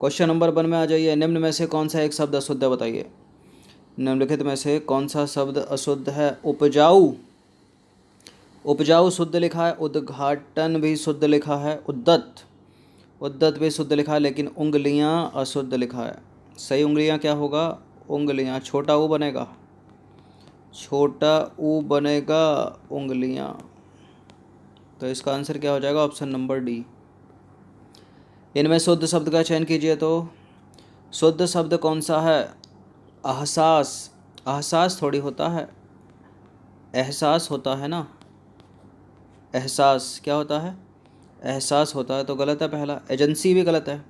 Question number 1 में आ जाइए। निम्न में से कौन सा एक शब्द अशुद्ध है, बताइए। निम्नलिखित में से कौन सा शब्द अशुद्ध है? उपजाऊ, उपजाऊ शुद्ध लिखा है। उद्घाटन भी शुद्ध लिखा है। उद्दत, उद्दत भी शुद्ध लिखा है, लेकिन उंगलियां अशुद्ध लिखा है। सही उंगलियां क्या होगा? उंगलियां। छोटा ऊ बनेगा, छोटा ऊ बनेगा उंगलियां। तो इसका आंसर क्या हो जाएगा? Option number D. इनमें शुद्ध शब्द का चयन कीजिए। तो शुद्ध शब्द कौन सा है? एहसास। एहसास थोड़ी होता है, एहसास होता है ना। एहसास क्या होता है? एहसास होता है, तो गलत है पहला। एजेंसी भी गलत है,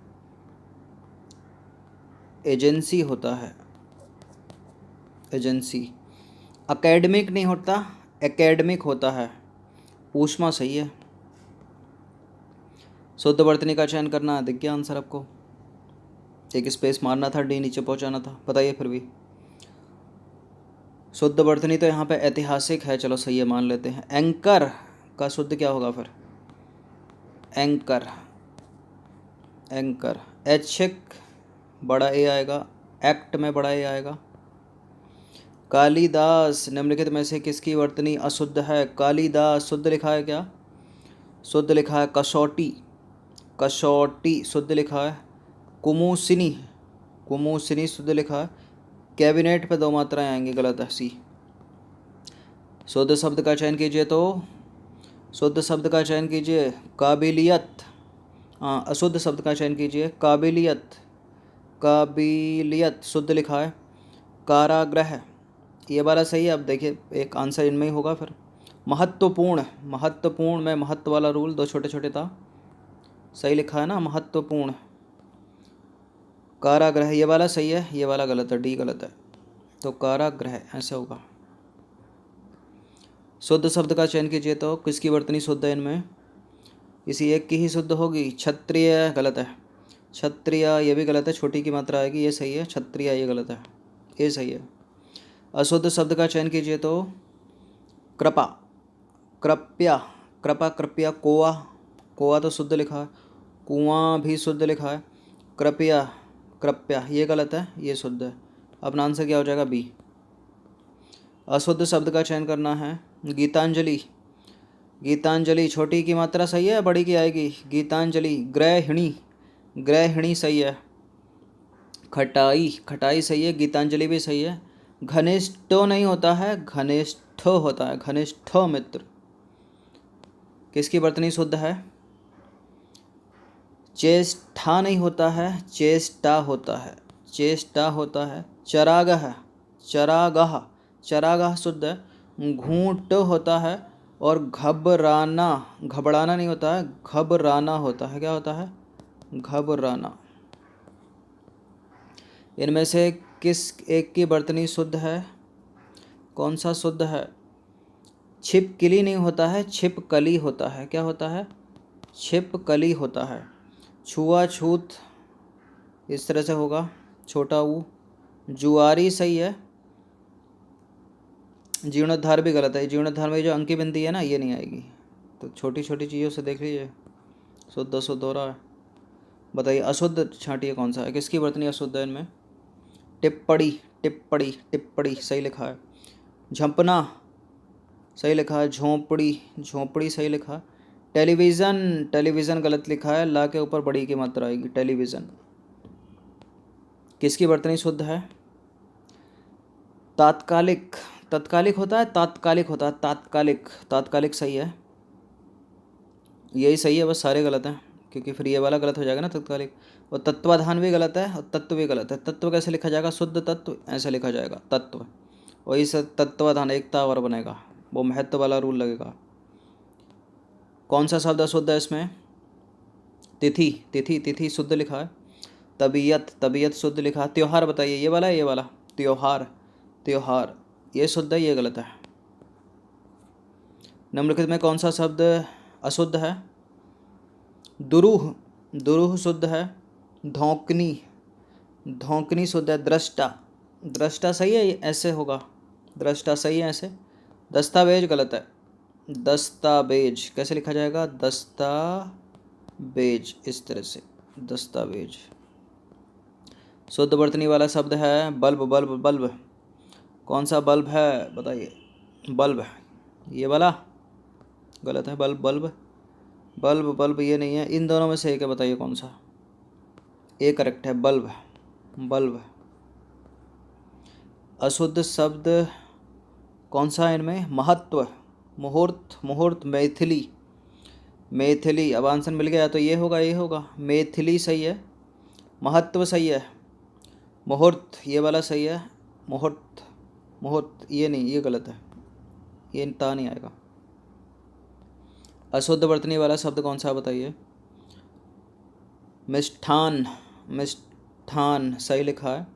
एजेंसी होता है, एजेंसी। अकेडमिक नहीं होता, एकेडमिक होता है। ऊष्मा सही है। शुद्ध वर्तनी का चयन करना है। दिख गया आंसर आपको? एक स्पेस मारना था, डी नीचे पहुंचाना था। बताइए फिर भी। शुद्ध वर्तनी तो यहाँ पे ऐतिहासिक है, चलो सही है, मान लेते हैं। एंकर का शुद्ध क्या होगा फिर? Anchor, anchor. ऐच्छिक बड़ा ए आएगा, एक्ट में बड़ा ए आएगा। कालिदास, निम्नलिखित में से किसकी वर्तनी अशुद्ध है? कालिदास शुद्ध लिखा है क्या? शुद्ध लिखा है। कसौटी, कसौटी शुद्ध लिखा है। कुमुसिनी, कुमुसिनी शुद्ध लिखा है। कैबिनेट पे दो मात्राएं आएंगी, गलत है सी। शुद्ध शब्द का चयन कीजिए। तो शुद्ध शब्द का चयन कीजिए। काबिलियत। हाँ, अशुद्ध शब्द का चयन कीजिए। काबिलियत, काबिलियत शुद्ध लिखा है। कारागृह, ये वाला सही है। अब देखिए एक आंसर इनमें ही होगा फिर। महत्वपूर्ण, महत्वपूर्ण में महत्व वाला रूल दो छोटे छोटे था, सही लिखा है ना। महत्वपूर्ण। कारागृह ये वाला सही है, ये वाला गलत है, डी गलत है। तो कारागृह ऐसे होगा। शुद्ध शब्द का चयन कीजिए। तो किसकी वर्तनी शुद्ध है इनमें? किसी एक की ही शुद्ध होगी। क्षत्रिय गलत है, क्षत्रिय ये भी गलत है, छोटी की मात्रा आएगी, ये सही है। क्षत्रिय ये गलत है, ये सही है। अशुद्ध शब्द का चयन कीजिए। तो कृपा, कृपया, कृपा, कृपया। कोआ, कोआ तो शुद्ध लिखा है। कुआं भी शुद्ध लिखा है। कृपया, कृपया ये गलत है, ये शुद्ध है। अपना आंसर क्या हो जाएगा? बी। अशुद्ध शब्द का चयन करना है। गीतांजलि, गीतांजलि छोटी की मात्रा सही है, बड़ी की आएगी। गीतांजलि। गृहिणी, गृहिणी सही है। खटाई, खटाई सही है। गीतांजलि भी सही है। घनिष्ठो नहीं होता है, घनिष्ठो होता है। घनिष्ठो मित्र। किसकी वर्तनी शुद्ध है? चेष्टा नहीं होता है, चेष्टा होता है, चेष्टा होता है। चरागह, चरागाह, चरागाह शुद्ध है। घूंट होता है। और घबराना, घबराना नहीं होता है, घबराना होता है। क्या होता है? घबराना। इनमें से किस एक की वर्तनी शुद्ध है? कौन सा शुद्ध है? छिपकली नहीं होता है, छिपकली होता है। क्या होता है? छिपकली होता है। छुआछूत इस तरह से होगा, छोटा ऊ। जुआरी सही है। जीर्णोद्धार भी गलत है। जीर्णोद्धार में जो अंकी बिंदी है ना, ये नहीं आएगी। तो छोटी छोटी चीज़ों से देख लीजिए, शुद्ध अशुद्ध हो रहा है। बताइए अशुद्ध छांटिए कौन सा है, किसकी वर्तनी अशुद्ध है इनमें? टिप्पणी, टिप्पणी, टिप्पणी सही लिखा है। झंपना सही लिखा है। झोंपड़ी, झोंपड़ी सही लिखा है। टेलीविज़न, टेलीविज़न गलत लिखा है, ला के ऊपर बड़ी की मात्रा आएगी। टेलीविज़न। किसकी वर्तनी शुद्ध है? तात्कालिक, तत्कालिक होता है, तात्कालिक होता है। तात्कालिक, तात्कालिक सही है, यही सही है, बस सारे गलत हैं, क्योंकि फिर ये वाला गलत हो जाएगा ना तत्कालिक। और तत्वाधान भी गलत है, और तत्व भी गलत है। तत्व कैसे लिखा जाएगा? शुद्ध तत्व ऐसे लिखा जाएगा, तत्व। और इस तत्वाधान एकता और बनेगा, वो महत्व वाला रूल लगेगा। कौन सा शब्द अशुद्ध है इसमें? तिथि, तिथि, तिथि शुद्ध लिखा है। तबीयत, तबीयत शुद्ध लिखा है। त्योहार बताइए, ये वाला है, ये वाला? त्योहार, त्योहार ये शुद्ध है, ये गलत है। निम्नलिखित में कौन सा शब्द अशुद्ध है? दुरूह, दुरूह शुद्ध है। धौंकनी, धौंकनी शुद्ध है। दृष्टा, दृष्टा सही है, ऐसे होगा। दृष्टा सही है ऐसे। दस्तावेज गलत है। दस्तावेज कैसे लिखा जाएगा? दस्तावेज इस तरह से, दस्तावेज। शुद्ध वर्तनी वाला शब्द है बल्ब। बल्ब बल्ब कौन सा बल्ब है बताइए? बल्ब ये वाला गलत है। बल्ब बल्ब बल्ब बल्ब ये नहीं है। इन दोनों में से एक है, बताइए कौन सा? ए करेक्ट है, बल्ब बल्ब। अशुद्ध शब्द कौन सा है इनमें? महत्व, मुहूर्त मुहूर्त, मैथिली मैथिली। अब आंसर मिल गया तो ये होगा, ये होगा। मैथिली सही है, महत्व सही है, मुहूर्त ये वाला सही है। मुहूर्त मुहूर्त ये नहीं, ये गलत है, ये ता नहीं आएगा। अशुद्ध वर्तनी वाला शब्द कौन सा बताइए? मिष्ठान मिष्ठान सही लिखा है।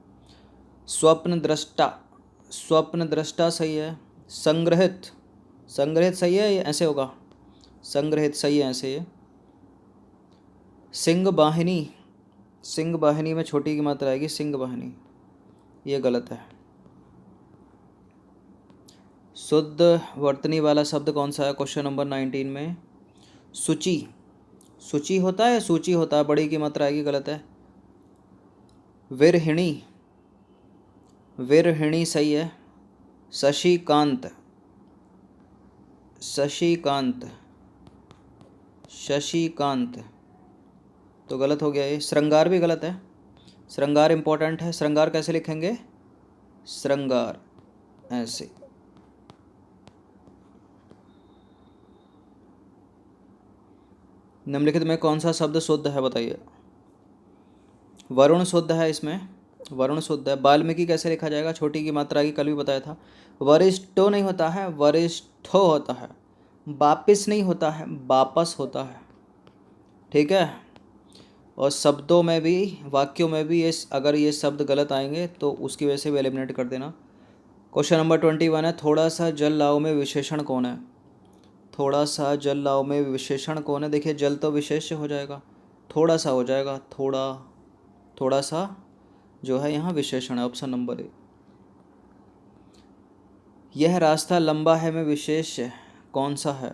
स्वप्न दृष्टा, स्वप्न दृष्टा सही है। संग्रहित, संग्रहित सही है, ये ऐसे होगा, संग्रहित सही है ऐसे। ये सिंह वाहिनी, सिंह वाहिनी में छोटी की मात्रा आएगी, सिंह वाहिनी, ये गलत है। शुद्ध वर्तनी वाला शब्द कौन सा है क्वेश्चन नंबर 19 में? सूची, सूची होता है, सूची होता है, बड़ी की मात्रा आएगी, गलत है। विरहिणी, विरहिणी सही है। शशिकांत, शशिकांत शशिकांत तो गलत हो गया ये। श्रृंगार भी गलत है, श्रृंगार इंपॉर्टेंट है। श्रृंगार कैसे लिखेंगे? श्रृंगार ऐसे। निम्नलिखित में कौन सा शब्द शुद्ध है बताइए? वरुण शुद्ध है इसमें, वरुण शुद्ध है। वाल्मीकि कैसे लिखा जाएगा? छोटी की मात्रा की, कल भी बताया था। वरिष्ठो नहीं होता है, वरिष्ठो होता है। वापिस नहीं होता है, वापस होता है, ठीक है। और शब्दों में भी, वाक्यों में भी ये अगर ये शब्द गलत आएंगे तो उसकी वजह से भी एलिमिनेट कर देना। क्वेश्चन नंबर 21 है, थोड़ा सा जल लाओ में विशेषण कौन है? थोड़ा सा जल लाओ में विशेषण कौन है? देखिए जल तो विशेष्य हो जाएगा, थोड़ा सा हो जाएगा, थोड़ा, थोड़ा सा जो है यहाँ विशेषण है, ऑप्शन नंबर ए। यह रास्ता लंबा है में विशेष कौन सा है?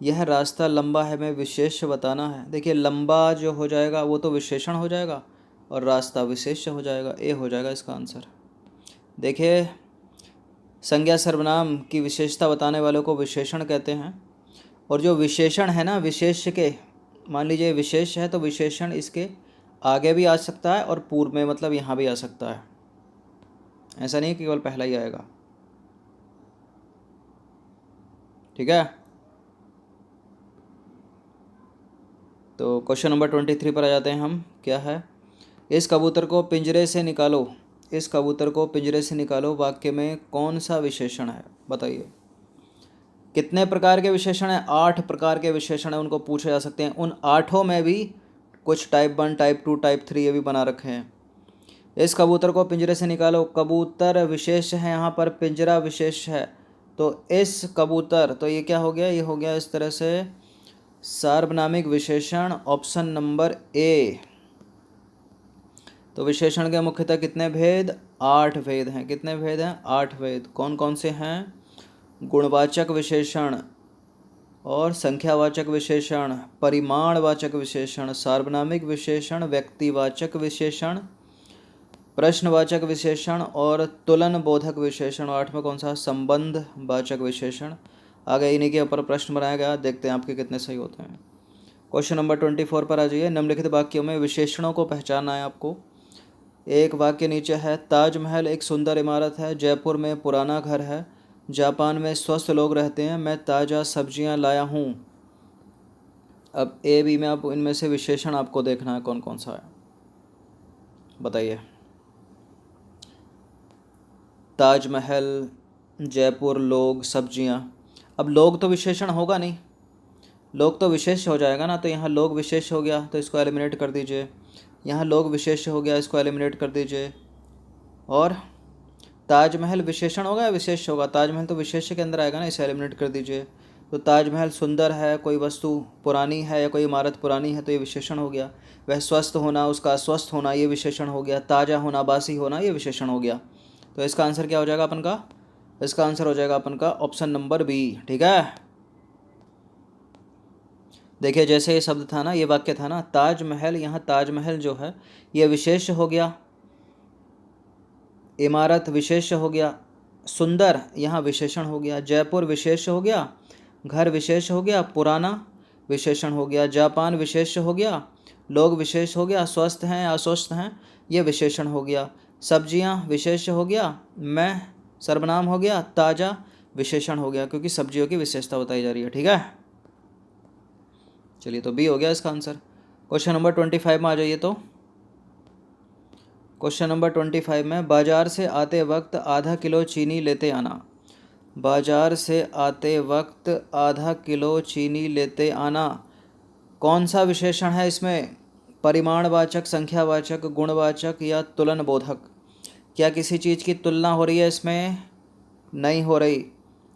यह रास्ता लंबा है में विशेष बताना है। देखिए लंबा जो हो जाएगा वो तो विशेषण हो जाएगा और रास्ता विशेष्य हो जाएगा, ए हो जाएगा इसका आंसर। देखिए संज्ञा सर्वनाम की विशेषता बताने वालों को विशेषण कहते हैं, और जो विशेषण है ना, विशेष्य के, मान लीजिए विशेष है तो विशेषण इसके आगे भी आ सकता है और पूर्व में, मतलब यहाँ भी आ सकता है। ऐसा नहीं है कि केवल पहला ही आएगा, ठीक है। तो क्वेश्चन नंबर 23 पर आ जाते हैं हम। क्या है? इस कबूतर को पिंजरे से निकालो, इस कबूतर को पिंजरे से निकालो वाक्य में कौन सा विशेषण है बताइए? कितने प्रकार के विशेषण हैं? 8 प्रकार के विशेषण हैं, उनको पूछे जा सकते हैं। उन 8 में भी कुछ टाइप 1, टाइप 2, टाइप 3 ये भी बना रखे हैं। इस कबूतर को पिंजरे से निकालो, कबूतर विशेष है, यहाँ पर पिंजरा विशेष है, तो इस कबूतर, तो ये क्या हो गया? ये हो गया इस तरह से सार्वनामिक विशेषण, ऑप्शन नंबर ए। तो विशेषण के मुख्यतः कितने भेद? 8 भेद हैं। कितने भेद हैं? 8 भेद। कौन कौन से हैं? गुणवाचक विशेषण और संख्यावाचक विशेषण, परिमाणवाचक विशेषण, सार्वनामिक विशेषण, व्यक्तिवाचक विशेषण, प्रश्नवाचक विशेषण और तुलन बोधक विशेषण। 8 में कौन सा? संबंधवाचक विशेषण। आगे इन्हीं के ऊपर प्रश्न बनाया गया, देखते हैं आपके कितने सही होते हैं। क्वेश्चन नंबर 24 पर आ जाइए। निम्नलिखित वाक्यों में विशेषणों को पहचानना है आपको। एक वाक्य नीचे है, ताजमहल एक सुंदर इमारत है, जयपुर में पुराना घर है, जापान में स्वस्थ लोग रहते हैं, मैं ताज़ा सब्जियां लाया हूँ। अब ए बी में आप इनमें से विशेषण आपको देखना है कौन कौन सा है, बताइए। ताजमहल, जयपुर, लोग, सब्जियां। अब लोग तो विशेषण होगा नहीं, लोग तो विशेष हो जाएगा ना, तो यहाँ लोग विशेष हो गया तो इसको एलिमिनेट कर दीजिए। यहाँ लोग विशेष हो गया, इसको एलिमिनेट कर दीजिए। और ताजमहल विशेषण होगा या विशेष होगा? ताजमहल तो विशेष के अंदर आएगा ना, इसे एलिमिनेट कर दीजिए। तो ताजमहल सुंदर है, कोई वस्तु पुरानी है या कोई इमारत पुरानी है तो ये विशेषण हो गया। वह स्वस्थ होना, उसका अस्वस्थ होना, ये विशेषण हो गया। ताज़ा होना, बासी होना, ये विशेषण हो गया। तो इसका आंसर क्या हो जाएगा अपन का? इसका आंसर हो जाएगा अपन का ऑप्शन नंबर बी, ठीक है। देखिए जैसे ये शब्द था ना, ये वाक्य था ना, ताजमहल, यहाँ ताजमहल जो है ये विशेष हो गया, इमारत विशेष्य हो गया, सुंदर यहाँ विशेषण हो गया, जयपुर विशेष्य हो गया, घर विशेष हो गया, पुराना विशेषण हो गया, जापान विशेष हो गया, लोग विशेष हो गया, स्वस्थ हैं अस्वस्थ हैं ये विशेषण हो गया, सब्जियां विशेष हो गया, मैं सर्वनाम हो गया, ताज़ा विशेषण हो गया, क्योंकि सब्जियों की विशेषता बताई जा रही है। ठीक है, चलिए तो बी हो गया इसका आंसर। क्वेश्चन नंबर 25 में आ जाइए। तो क्वेश्चन नंबर 25 में, बाजार से आते वक्त आधा किलो चीनी लेते आना। बाजार से आते वक्त आधा किलो चीनी लेते आना, कौन सा विशेषण है इसमें? परिमाणवाचक, संख्यावाचक, गुणवाचक या तुलन बोधक? क्या किसी चीज़ की तुलना हो रही है इसमें? नहीं हो रही।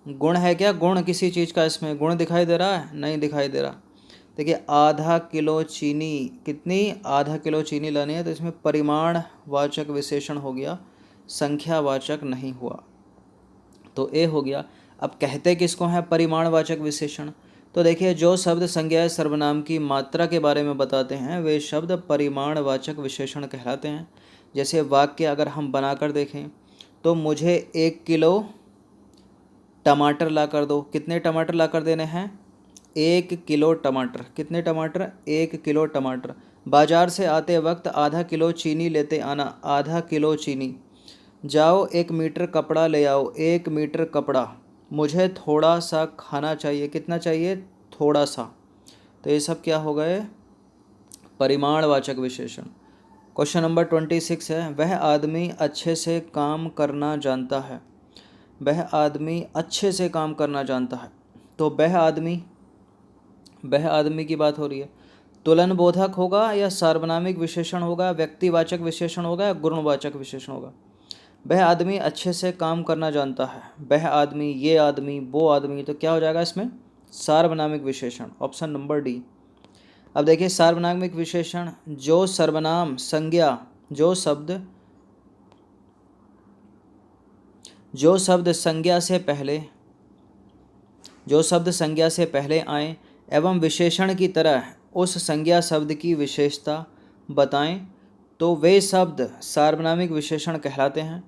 गुण है क्या? गुण किसी चीज़ का इसमें गुण दिखाई दे रहा है? नहीं दिखाई दे रहा। देखिए आधा किलो चीनी, कितनी? आधा किलो चीनी लानी है, तो इसमें परिमाणवाचक विशेषण हो गया, संख्यावाचक नहीं हुआ, तो ए हो गया। अब कहते किसको है परिमाणवाचक विशेषण? तो देखिए जो शब्द संज्ञा सर्वनाम की मात्रा के बारे में बताते हैं वे शब्द परिमाणवाचक विशेषण कहलाते हैं। जैसे वाक्य अगर हम बनाकर देखें तो मुझे 1 किलो टमाटर ला कर दो। कितने टमाटर ला कर देने हैं? 1 किलो टमाटर। कितने टमाटर? 1 किलो टमाटर। बाजार से आते वक्त आधा किलो चीनी लेते आना। आधा किलो चीनी। जाओ 1 मीटर कपड़ा ले आओ। 1 मीटर कपड़ा। मुझे थोड़ा सा खाना चाहिए। कितना चाहिए? थोड़ा सा। तो ये सब क्या हो गए? परिमाणवाचक विशेषण। क्वेश्चन नंबर 26 है, वह आदमी अच्छे से काम करना जानता है। वह आदमी अच्छे से काम करना जानता है, तो वह आदमी की बात हो रही है। तुलन बोधक होगा या सार्वनामिक विशेषण होगा, व्यक्तिवाचक विशेषण होगा या गुणवाचक विशेषण होगा? वह आदमी अच्छे से काम करना जानता है, वह आदमी, ये आदमी, वो आदमी, तो क्या हो जाएगा इसमें? सार्वनामिक विशेषण, ऑप्शन नंबर डी। अब देखिए सार्वनामिक विशेषण, जो सर्वनाम संज्ञा, जो शब्द संज्ञा से पहले आए एवं विशेषण की तरह उस संज्ञा शब्द की विशेषता बताएं, तो वे शब्द सार्वनामिक विशेषण कहलाते हैं।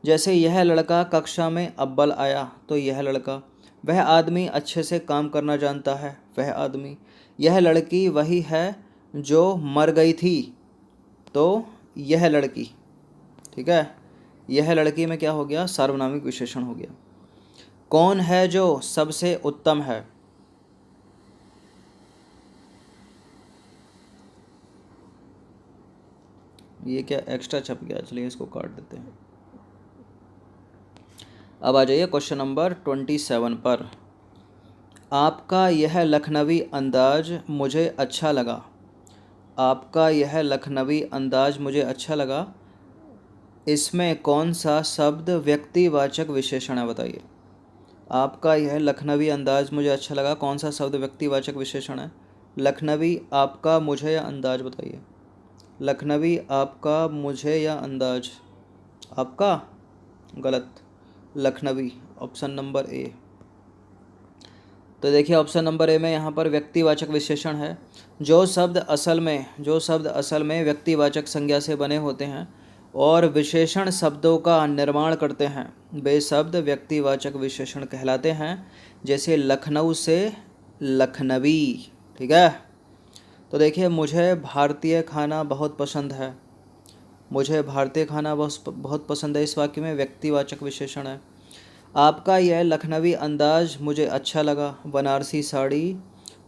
जैसे यह लड़का कक्षा में अव्वल आया, तो यह लड़का। वह आदमी अच्छे से काम करना जानता है, वह आदमी। यह लड़की वही है जो मर गई थी, तो यह लड़की। ठीक है, यह लड़की में क्या हो गया? सार्वनामिक विशेषण हो गया। कौन है जो सबसे उत्तम है? ये क्या एक्स्ट्रा छप गया, चलिए इसको काट देते हैं। अब आ जाइए क्वेश्चन नंबर 27 पर। आपका यह लखनवी अंदाज मुझे अच्छा लगा। आपका यह लखनवी अंदाज मुझे अच्छा लगा, इसमें कौन सा शब्द व्यक्तिवाचक विशेषण है? बताइए। आपका यह लखनवी अंदाज मुझे अच्छा लगा, कौन सा शब्द व्यक्तिवाचक विशेषण है? लखनवी, आपका, मुझे या अंदाज? बताइए। लखनवी, आपका, मुझे या अंदाज? आपका गलत, लखनवी, ऑप्शन नंबर ए। तो देखिए ऑप्शन नंबर ए में यहाँ पर व्यक्तिवाचक विशेषण है। जो शब्द असल में व्यक्तिवाचक संज्ञा से बने होते हैं और विशेषण शब्दों का निर्माण करते हैं वे शब्द व्यक्तिवाचक विशेषण कहलाते हैं। जैसे लखनऊ से लखनवी। ठीक है, तो देखिए मुझे भारतीय खाना बहुत पसंद है। मुझे भारतीय खाना बहुत पसंद है, इस वाक्य में व्यक्तिवाचक विशेषण है। आपका यह लखनवी अंदाज मुझे अच्छा लगा, बनारसी साड़ी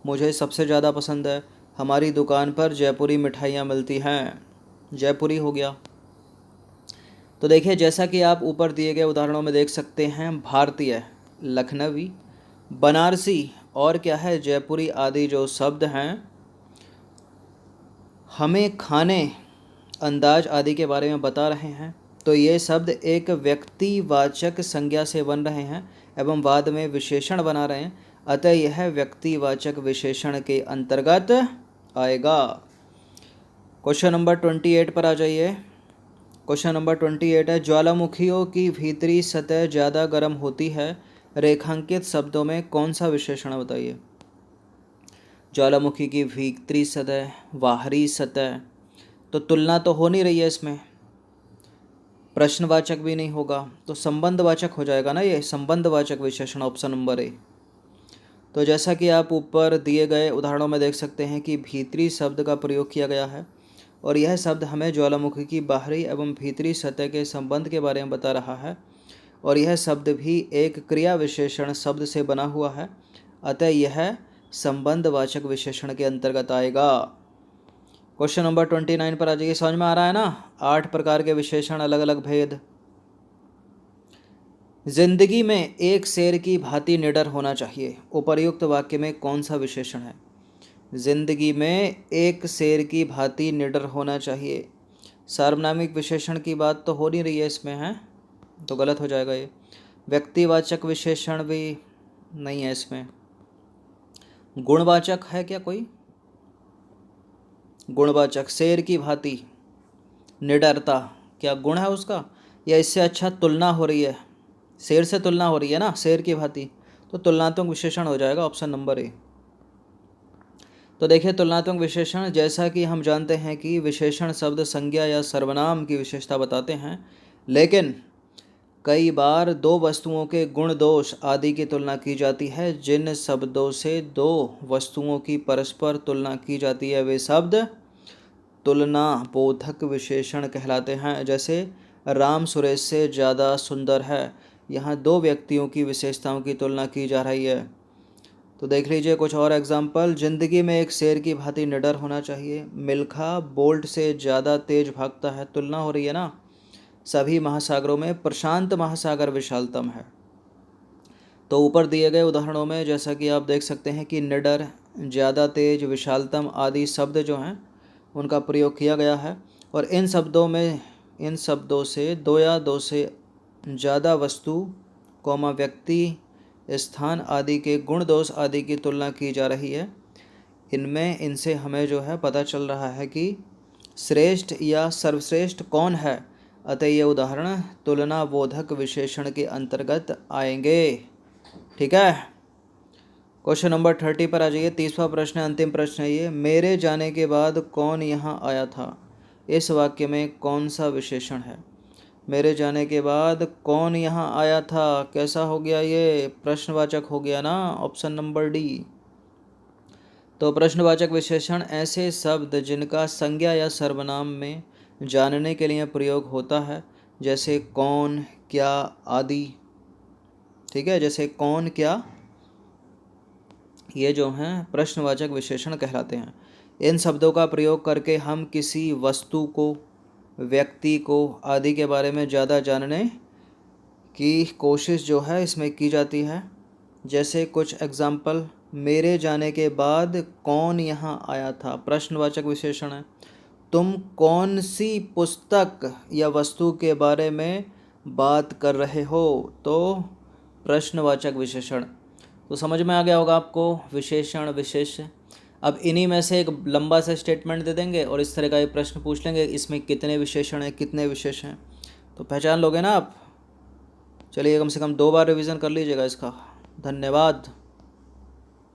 मुझे सबसे ज़्यादा पसंद है। हमारी दुकान पर जयपुरी मिठाइयाँ मिलती हैं, जयपुरी हो गया। तो देखिए जैसा कि आप ऊपर दिए गए उदाहरणों में देख सकते हैं, भारतीय, लखनवी, बनारसी और क्या है, जयपुरी आदि जो शब्द हैं हमें खाने, अंदाज आदि के बारे में बता रहे हैं, तो ये शब्द एक व्यक्तिवाचक संज्ञा से बन रहे हैं एवं बाद में विशेषण बना रहे हैं, अतः यह व्यक्तिवाचक विशेषण के अंतर्गत आएगा। क्वेश्चन नंबर 28 पर आ जाइए। क्वेश्चन नंबर 28 है, ज्वालामुखियों की भीतरी सतह ज़्यादा गर्म होती है, रेखांकित शब्दों में कौन सा विशेषण है? बताइए। ज्वालामुखी की भीतरी सतह, बाहरी सतह, तो तुलना तो हो नहीं रही है इसमें। प्रश्नवाचक भी नहीं होगा, तो संबंधवाचक हो जाएगा ना, ये संबंधवाचक विशेषण ऑप्शन नंबर ए। तो जैसा कि आप ऊपर दिए गए उदाहरणों में देख सकते हैं कि भीतरी शब्द का प्रयोग किया गया है और यह शब्द हमें ज्वालामुखी की बाहरी एवं भीतरी सतह के संबंध के बारे में बता रहा है और यह शब्द भी एक क्रिया विशेषण शब्द से बना हुआ है, अतः यह संबंधवाचक विशेषण के अंतर्गत आएगा। क्वेश्चन नंबर 29 पर आ जाइए। समझ में आ रहा है ना, 8 प्रकार के विशेषण, अलग अलग भेद। जिंदगी में एक शेर की भांति निडर होना चाहिए, उपर्युक्त वाक्य में कौन सा विशेषण है? जिंदगी में एक शेर की भांति निडर होना चाहिए, सार्वनामिक विशेषण की बात तो हो नहीं रही है इसमें, है तो गलत हो जाएगा ये। व्यक्तिवाचक विशेषण भी नहीं है इसमें। गुणवाचक है क्या कोई? गुणवाचक, शेर की भांति निडरता, क्या गुण है उसका, या इससे अच्छा तुलना हो रही है, शेर से तुलना हो रही है ना, शेर की भांति, तो तुलनात्मक विशेषण हो जाएगा ऑप्शन नंबर ए। तो देखिए तुलनात्मक विशेषण, जैसा कि हम जानते हैं कि विशेषण शब्द संज्ञा या सर्वनाम की विशेषता बताते हैं, लेकिन कई बार दो वस्तुओं के गुण दोष आदि की तुलना की जाती है। जिन शब्दों से दो वस्तुओं की परस्पर तुलना की जाती है वे शब्द तुलना बोधक विशेषण कहलाते हैं। जैसे राम सुरेश से ज़्यादा सुंदर है, यहाँ दो व्यक्तियों की विशेषताओं की तुलना की जा रही है। तो देख लीजिए कुछ और एग्जाम्पल। जिंदगी में एक शेर की भांति निडर होना चाहिए, मिल्खा बोल्ट से ज़्यादा तेज भागता है, तुलना हो रही है ना। सभी महासागरों में प्रशांत महासागर विशालतम है। तो ऊपर दिए गए उदाहरणों में जैसा कि आप देख सकते हैं कि निडर, ज़्यादा तेज, विशालतम आदि शब्द जो हैं उनका प्रयोग किया गया है और इन शब्दों से दो या दो से ज़्यादा वस्तु, व्यक्ति, स्थान आदि के गुण दोष आदि की तुलना की जा रही है। इनसे हमें जो है पता चल रहा है कि श्रेष्ठ या सर्वश्रेष्ठ कौन है, अतः ये उदाहरण तुलना बोधक विशेषण के अंतर्गत आएंगे। ठीक है, क्वेश्चन नंबर 30 पर आ जाइए। 30वां प्रश्न है, अंतिम प्रश्न है ये। मेरे जाने के बाद कौन यहाँ आया था, इस वाक्य में कौन सा विशेषण है? मेरे जाने के बाद कौन यहाँ आया था, कैसा हो गया ये, प्रश्नवाचक हो गया ना, ऑप्शन नंबर डी। तो प्रश्नवाचक विशेषण ऐसे शब्द जिनका संज्ञा या सर्वनाम में जानने के लिए प्रयोग होता है, जैसे कौन, क्या आदि। ठीक है, जैसे कौन, क्या, ये जो हैं प्रश्नवाचक विशेषण कहलाते हैं। इन शब्दों का प्रयोग करके हम किसी वस्तु को, व्यक्ति को आदि के बारे में ज़्यादा जानने की कोशिश जो है इसमें की जाती है। जैसे कुछ एग्जाम्पल, मेरे जाने के बाद कौन यहाँ आया था, प्रश्नवाचक विशेषण है। तुम कौन सी पुस्तक या वस्तु के बारे में बात कर रहे हो, तो प्रश्नवाचक विशेषण। तो समझ में आ गया होगा आपको विशेषण, विशेष। अब इन्हीं में से एक लंबा सा स्टेटमेंट दे देंगे और इस तरह का ये प्रश्न पूछ लेंगे, इसमें कितने विशेषण हैं, कितने विशेष हैं, तो पहचान लोगे ना आप। चलिए कम से कम 2 बार रिवीजन कर लीजिएगा इसका। धन्यवाद।